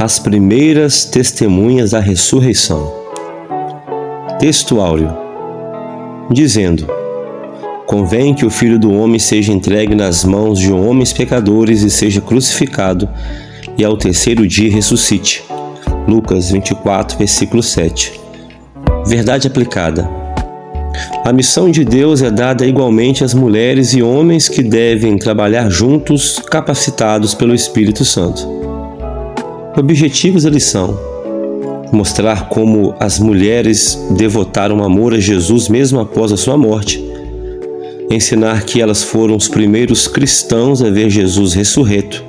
as primeiras testemunhas da ressurreição. Texto áureo, dizendo: convém que o Filho do Homem seja entregue nas mãos de homens pecadores e seja crucificado, e ao terceiro dia ressuscite. Lucas 24, versículo 7. Verdade aplicada. A missão de Deus é dada igualmente às mulheres e homens que devem trabalhar juntos, capacitados pelo Espírito Santo. Objetivos da lição: mostrar como as mulheres devotaram amor a Jesus mesmo após a sua morte, ensinar que elas foram os primeiros cristãos a ver Jesus ressurreto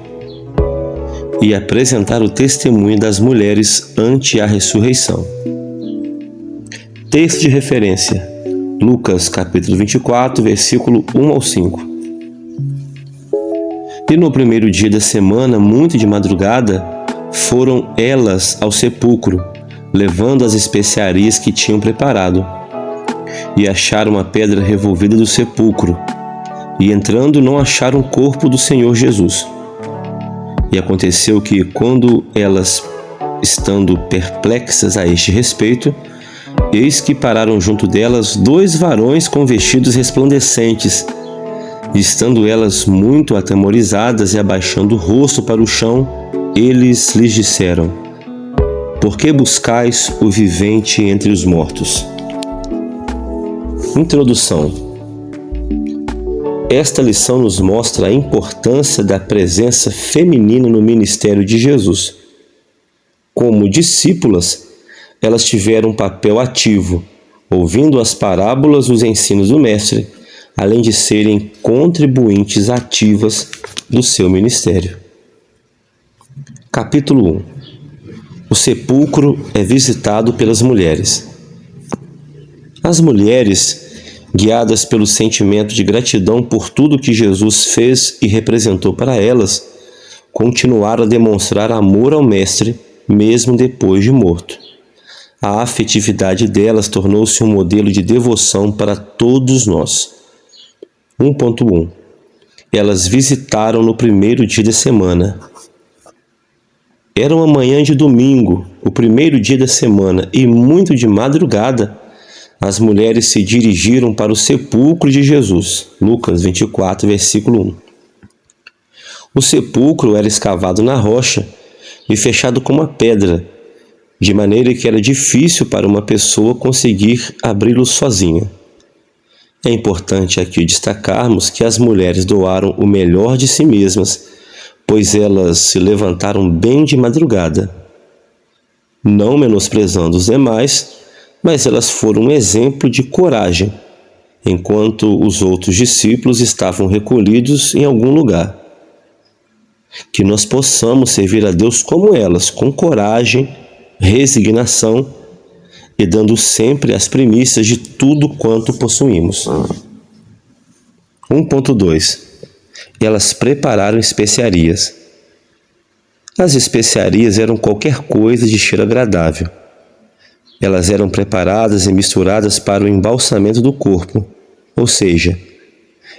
e apresentar o testemunho das mulheres ante a ressurreição. Texto de referência: Lucas capítulo 24, versículo 1 ao 5. E no primeiro dia da semana, muito de madrugada, foram elas ao sepulcro, levando as especiarias que tinham preparado. E acharam a pedra revolvida do sepulcro, e entrando não acharam o corpo do Senhor Jesus. E aconteceu que, quando elas, estando perplexas a este respeito, eis que pararam junto delas 2 varões com vestidos resplandecentes, e estando elas muito atemorizadas e abaixando o rosto para o chão, eles lhes disseram: por que buscais o vivente entre os mortos? Introdução. Esta lição nos mostra a importância da presença feminina no ministério de Jesus. Como discípulas, elas tiveram um papel ativo, ouvindo as parábolas e os ensinos do Mestre, além de serem contribuintes ativas do seu ministério. Capítulo 1. O sepulcro é visitado pelas mulheres. As mulheres, guiadas pelo sentimento de gratidão por tudo que Jesus fez e representou para elas, continuaram a demonstrar amor ao Mestre, mesmo depois de morto. A afetividade delas tornou-se um modelo de devoção para todos nós. 1.1. Elas visitaram no primeiro dia da semana. Era uma manhã de domingo, o primeiro dia da semana, e muito de madrugada, as mulheres se dirigiram para o sepulcro de Jesus. Lucas 24, versículo 1. O sepulcro era escavado na rocha e fechado com uma pedra, de maneira que era difícil para uma pessoa conseguir abri-lo sozinha. É importante aqui destacarmos que as mulheres doaram o melhor de si mesmas, pois elas se levantaram bem de madrugada. Não menosprezando os demais, mas elas foram um exemplo de coragem, enquanto os outros discípulos estavam recolhidos em algum lugar. Que nós possamos servir a Deus como elas, com coragem, resignação e dando sempre as primícias de tudo quanto possuímos. 1.2. Elas prepararam especiarias. As especiarias eram qualquer coisa de cheiro agradável. Elas eram preparadas e misturadas para o embalsamento do corpo, ou seja,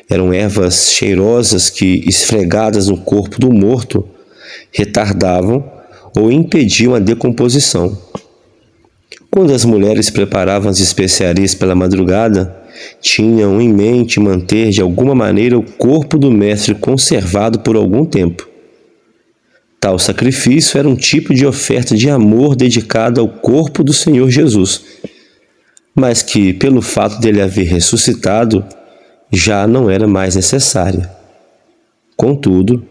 eram ervas cheirosas que, esfregadas no corpo do morto, retardavam ou impediam a decomposição. Quando as mulheres preparavam as especiarias pela madrugada, tinham em mente manter de alguma maneira o corpo do Mestre conservado por algum tempo. Tal sacrifício era um tipo de oferta de amor dedicada ao corpo do Senhor Jesus, mas que, pelo fato dele haver ressuscitado, já não era mais necessária. Contudo,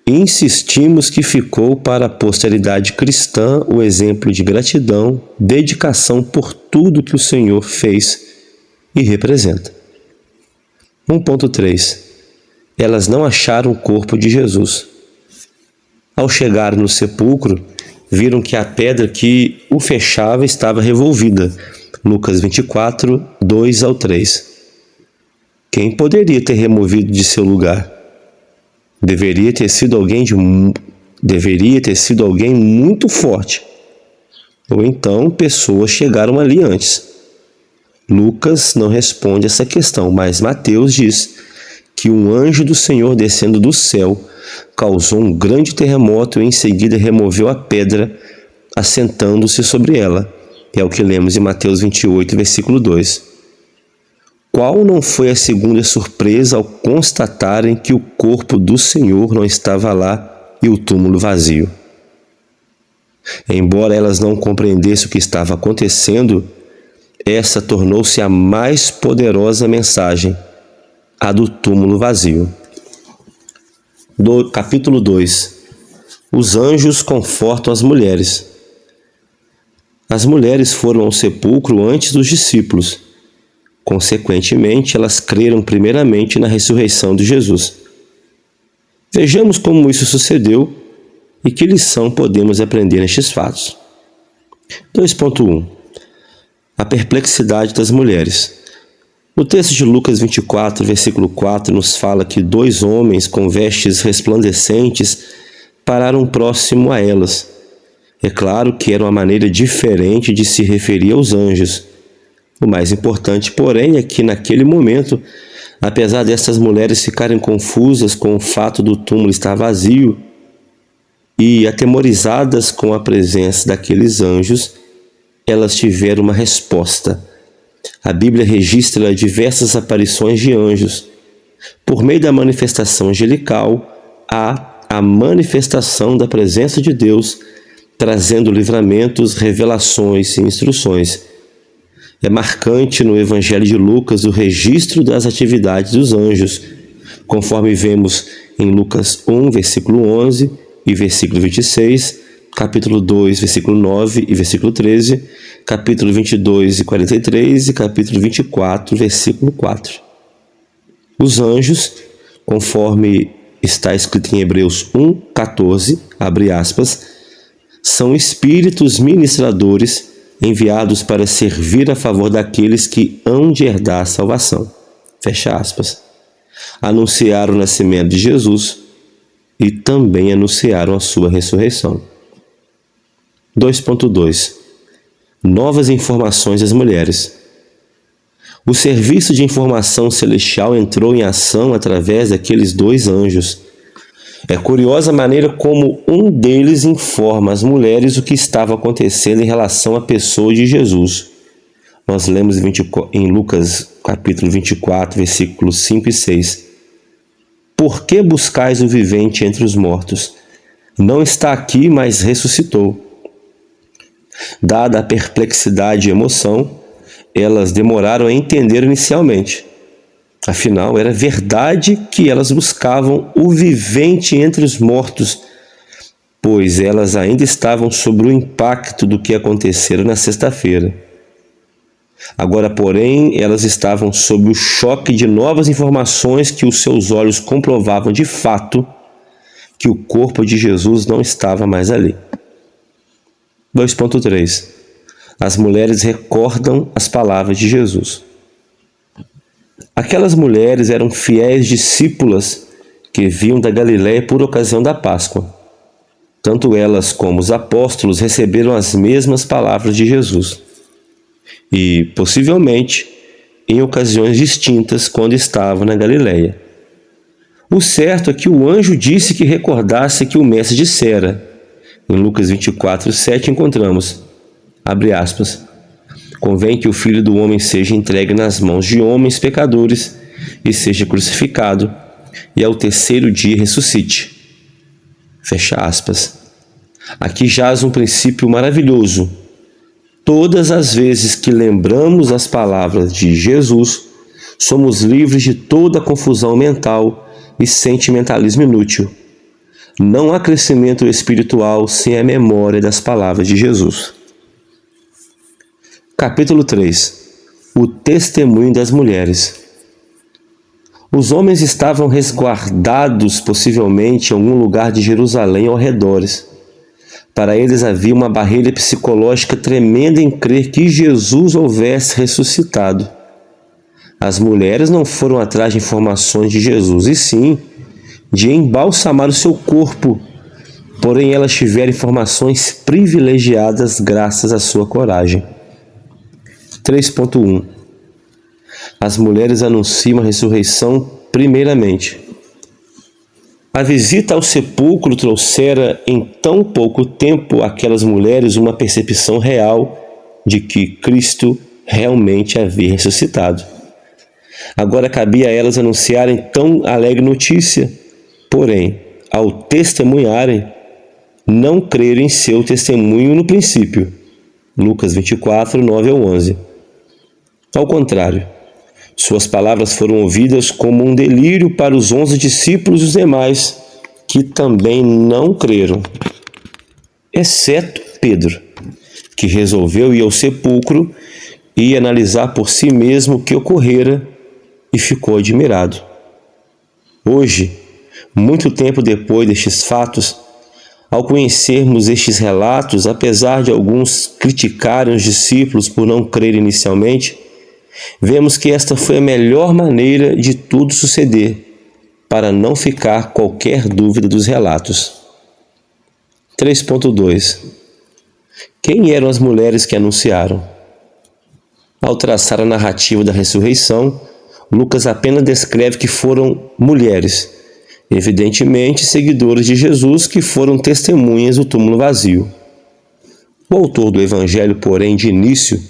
insistimos que ficou para a posteridade cristã o exemplo de gratidão, dedicação por tudo que o Senhor fez e representa. 1.3. Elas não acharam o corpo de Jesus. Ao chegar no sepulcro, viram que a pedra que o fechava estava revolvida. Lucas 24, 2 ao 3. Quem poderia ter removido de seu lugar? Deveria ter sido alguém muito forte. Ou então pessoas chegaram ali antes. Lucas não responde essa questão, mas Mateus diz que um anjo do Senhor descendo do céu causou um grande terremoto e em seguida removeu a pedra, assentando-se sobre ela. É o que lemos em Mateus 28, versículo 2. Qual não foi a segunda surpresa ao constatarem que o corpo do Senhor não estava lá e o túmulo vazio? Embora elas não compreendessem o que estava acontecendo, essa tornou-se a mais poderosa mensagem, a do túmulo vazio. Capítulo 2. Os anjos confortam as mulheres. As mulheres foram ao sepulcro antes dos discípulos. Consequentemente, elas creram primeiramente na ressurreição de Jesus. Vejamos como isso sucedeu e que lição podemos aprender nestes fatos. 2.1. A perplexidade das mulheres. No texto de Lucas 24, versículo 4, nos fala que 2 homens com vestes resplandecentes pararam próximo a elas. É claro que era uma maneira diferente de se referir aos anjos. O mais importante, porém, é que naquele momento, apesar dessas mulheres ficarem confusas com o fato do túmulo estar vazio e atemorizadas com a presença daqueles anjos, elas tiveram uma resposta. A Bíblia registra diversas aparições de anjos. Por meio da manifestação angelical, há a manifestação da presença de Deus, trazendo livramentos, revelações e instruções. É marcante no Evangelho de Lucas o registro das atividades dos anjos, conforme vemos em Lucas 1, versículo 11 e versículo 26, capítulo 2, versículo 9 e versículo 13, capítulo 22 e 43 e capítulo 24, versículo 4. Os anjos, conforme está escrito em Hebreus 1, 14, abre aspas, são espíritos ministradores enviados para servir a favor daqueles que hão de herdar a salvação. Fecha aspas. Anunciaram o nascimento de Jesus e também anunciaram a sua ressurreição. 2.2. Novas informações às mulheres. O serviço de informação celestial entrou em ação através daqueles 2 anjos. É curiosa a maneira como um deles informa as mulheres o que estava acontecendo em relação à pessoa de Jesus. Nós lemos em Lucas capítulo 24, versículos 5 e 6. Por que buscais o vivente entre os mortos? Não está aqui, mas ressuscitou. Dada a perplexidade e emoção, elas demoraram a entender inicialmente. Afinal, era verdade que elas buscavam o vivente entre os mortos, pois elas ainda estavam sob o impacto do que acontecera na sexta-feira. Agora, porém, elas estavam sob o choque de novas informações que os seus olhos comprovavam de fato que o corpo de Jesus não estava mais ali. 2.3. As mulheres recordam as palavras de Jesus. Aquelas mulheres eram fiéis discípulas que vinham da Galiléia por ocasião da Páscoa. Tanto elas como os apóstolos receberam as mesmas palavras de Jesus. E, possivelmente, em ocasiões distintas quando estavam na Galiléia. O certo é que o anjo disse que recordasse que o Mestre dissera. Em Lucas 24, 7 encontramos, abre aspas, convém que o Filho do Homem seja entregue nas mãos de homens pecadores e seja crucificado, e ao terceiro dia ressuscite. Fecha aspas. Aqui jaz um princípio maravilhoso. Todas as vezes que lembramos as palavras de Jesus, somos livres de toda confusão mental e sentimentalismo inútil. Não há crescimento espiritual sem a memória das palavras de Jesus. Capítulo 3. O testemunho das mulheres. Os homens estavam resguardados possivelmente em algum lugar de Jerusalém ao redores. Para eles havia uma barreira psicológica tremenda em crer que Jesus houvesse ressuscitado. As mulheres não foram atrás de informações de Jesus, e sim de embalsamar o seu corpo. Porém, elas tiveram informações privilegiadas graças à sua coragem. 3.1. As mulheres anunciam a ressurreição Primeiramente, a visita ao sepulcro trouxera em tão pouco tempo àquelas mulheres uma percepção real de que Cristo realmente havia ressuscitado. Agora cabia a elas anunciarem tão alegre notícia, porém, ao testemunharem, não creram em seu testemunho no princípio. Lucas 24, 9 ao 11. Ao contrário, suas palavras foram ouvidas como um delírio para os 11 discípulos e os demais, que também não creram, exceto Pedro, que resolveu ir ao sepulcro e analisar por si mesmo o que ocorrera e ficou admirado. Hoje, muito tempo depois destes fatos, ao conhecermos estes relatos, apesar de alguns criticarem os discípulos por não crerem inicialmente, vemos que esta foi a melhor maneira de tudo suceder, para não ficar qualquer dúvida dos relatos. 3.2. Quem eram as mulheres que anunciaram? Ao traçar a narrativa da ressurreição, Lucas apenas descreve que foram mulheres, evidentemente seguidoras de Jesus, que foram testemunhas do túmulo vazio. O autor do Evangelho, porém, de início,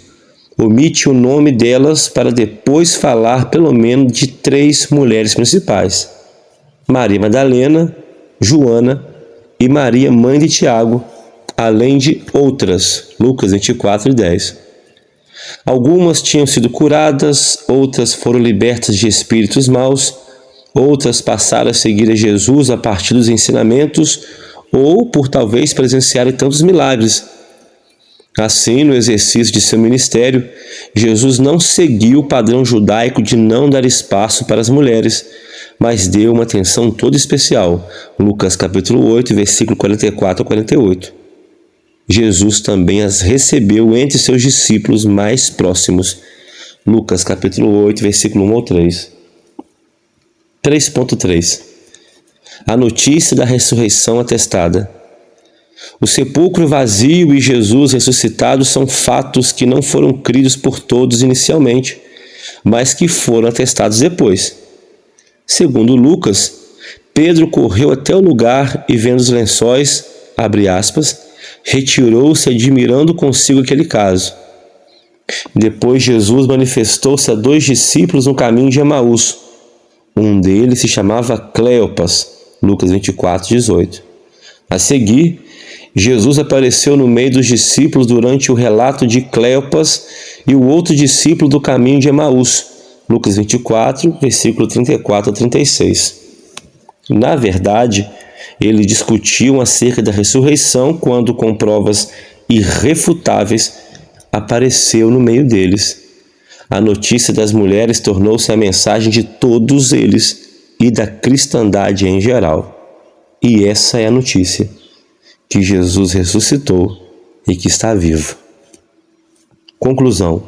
omite o nome delas para depois falar pelo menos de 3 mulheres principais: Maria Madalena, Joana e Maria, mãe de Tiago, além de outras. Lucas 24, 10. Algumas tinham sido curadas, outras foram libertas de espíritos maus, outras passaram a seguir a Jesus a partir dos ensinamentos ou por talvez presenciarem tantos milagres. Assim, no exercício de seu ministério, Jesus não seguiu o padrão judaico de não dar espaço para as mulheres, mas deu uma atenção toda especial. Lucas capítulo 8, versículo 44 a 48. Jesus também as recebeu entre seus discípulos mais próximos. Lucas capítulo 8, versículo 1 ao 3. 3.3. A notícia da ressurreição atestada. O sepulcro vazio e Jesus ressuscitado são fatos que não foram cridos por todos inicialmente, mas que foram atestados depois. Segundo Lucas, Pedro correu até o lugar e, vendo os lençóis, abre aspas, retirou-se admirando consigo aquele caso. Depois Jesus manifestou-se a 2 discípulos no caminho de Emaús. Um deles se chamava Cleopas, Lucas 24, 18. A seguir, Jesus apareceu no meio dos discípulos durante o relato de Cleopas e o outro discípulo do caminho de Emaús, Lucas 24, versículo 34 a 36. Na verdade, eles discutiam acerca da ressurreição quando, com provas irrefutáveis, apareceu no meio deles. A notícia das mulheres tornou-se a mensagem de todos eles e da cristandade em geral. E essa é a notícia: que Jesus ressuscitou e que está vivo. Conclusão.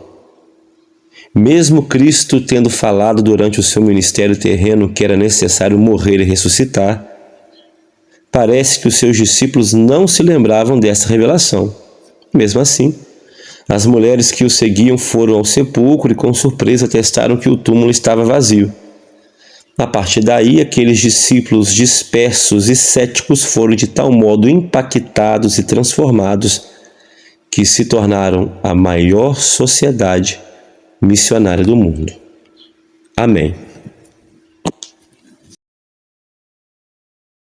Mesmo Cristo tendo falado durante o seu ministério terreno que era necessário morrer e ressuscitar, parece que os seus discípulos não se lembravam dessa revelação. Mesmo assim, as mulheres que o seguiam foram ao sepulcro e com surpresa atestaram que o túmulo estava vazio. A partir daí, aqueles discípulos dispersos e céticos foram de tal modo impactados e transformados que se tornaram a maior sociedade missionária do mundo. Amém.